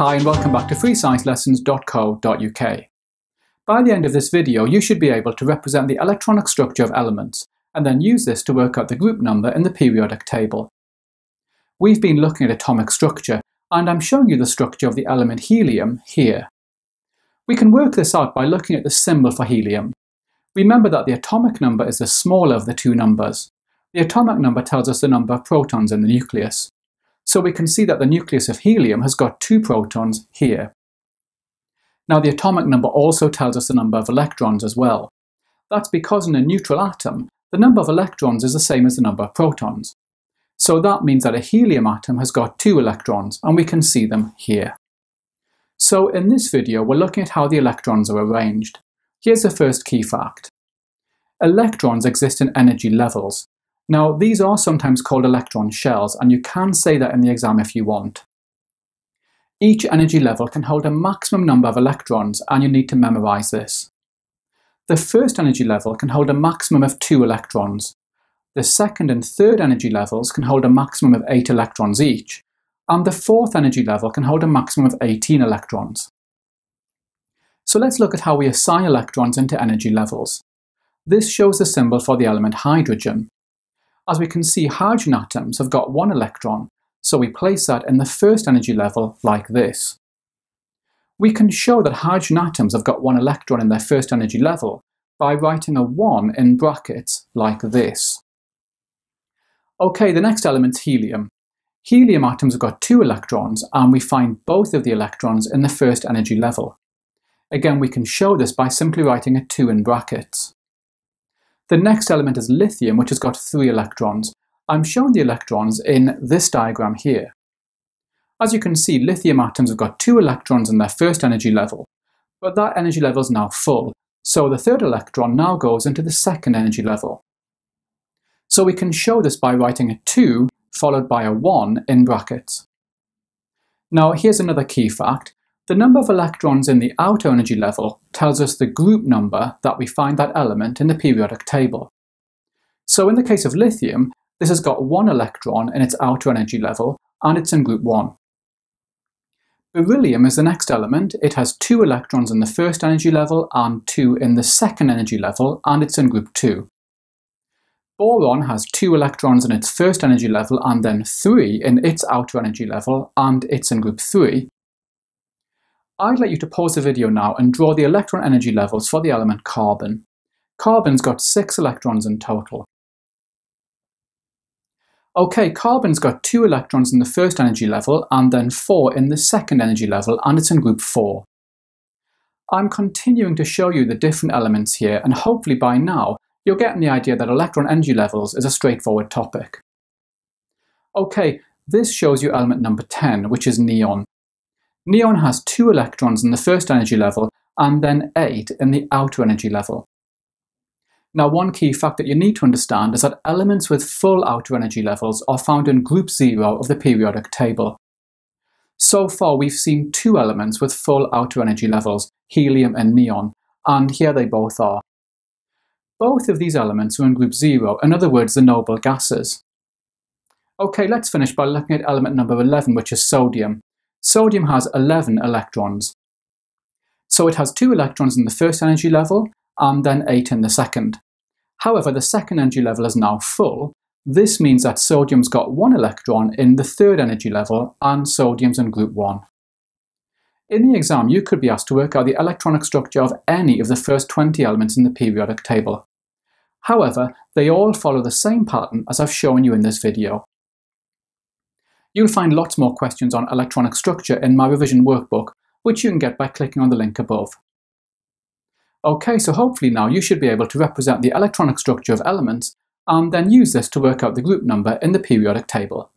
Hi and welcome back to freesciencelessons.co.uk. By the end of this video, you should be able to represent the electronic structure of elements and then use this to work out the group number in the periodic table. We've been looking at atomic structure, and I'm showing you the structure of the element helium here. We can work this out by looking at the symbol for helium. Remember that the atomic number is the smaller of the two numbers. The atomic number tells us the number of protons in the nucleus. So we can see that the nucleus of helium has got 2 protons here. Now the atomic number also tells us the number of electrons as well. That's because in a neutral atom, the number of electrons is the same as the number of protons. So that means that a helium atom has got 2 electrons, and we can see them here. So in this video, we're looking at how the electrons are arranged. Here's the first key fact. Electrons exist in energy levels. Now, these are sometimes called electron shells, and you can say that in the exam if you want. Each energy level can hold a maximum number of electrons, and you need to memorize this. The first energy level can hold a maximum of 2 electrons. The second and third energy levels can hold a maximum of 8 electrons each, and the fourth energy level can hold a maximum of 18 electrons. So let's look at how we assign electrons into energy levels. This shows the symbol for the element hydrogen. As we can see, hydrogen atoms have got 1 electron, so we place that in the first energy level like this. We can show that hydrogen atoms have got 1 electron in their first energy level by writing a 1 in brackets like this. Okay, the next element's helium. Helium atoms have got 2 electrons, and we find both of the electrons in the first energy level. Again, we can show this by simply writing a 2 in brackets. The next element is lithium, which has got 3 electrons. I'm showing the electrons in this diagram here. As you can see, lithium atoms have got 2 electrons in their first energy level, but that energy level is now full, so the third electron now goes into the second energy level. So we can show this by writing a 2 followed by a 1 in brackets. Now here's another key fact. The number of electrons in the outer energy level tells us the group number that we find that element in the periodic table. So in the case of lithium, this has got 1 electron in its outer energy level, and it's in group 1. Beryllium is the next element. It has 2 electrons in the first energy level and 2 in the second energy level, and it's in group 2. Boron has 2 electrons in its first energy level and then 3 in its outer energy level, and it's in group 3. I'd like you to pause the video now and draw the electron energy levels for the element carbon. Carbon's got 6 electrons in total. Okay, carbon's got 2 electrons in the first energy level and then 4 in the second energy level, and it's in group 4. I'm continuing to show you the different elements here, and hopefully by now you're getting the idea that electron energy levels is a straightforward topic. Okay, this shows you element number 10, which is neon. Neon has 2 electrons in the first energy level and then 8 in the outer energy level. Now, one key fact that you need to understand is that elements with full outer energy levels are found in group 0 of the periodic table. So far, we've seen 2 elements with full outer energy levels, helium and neon, and here they both are. Both of these elements are in group 0, in other words, the noble gases. Okay, let's finish by looking at element number 11, which is sodium. Sodium has 11 electrons. So it has 2 electrons in the first energy level and then 8 in the second. However, the second energy level is now full. This means that sodium's got 1 electron in the third energy level, and sodium's in group 1. In the exam, you could be asked to work out the electronic structure of any of the first 20 elements in the periodic table. However, they all follow the same pattern as I've shown you in this video. You'll find lots more questions on electronic structure in my revision workbook, which you can get by clicking on the link above. Okay, so hopefully now you should be able to represent the electronic structure of elements and then use this to work out the group number in the periodic table.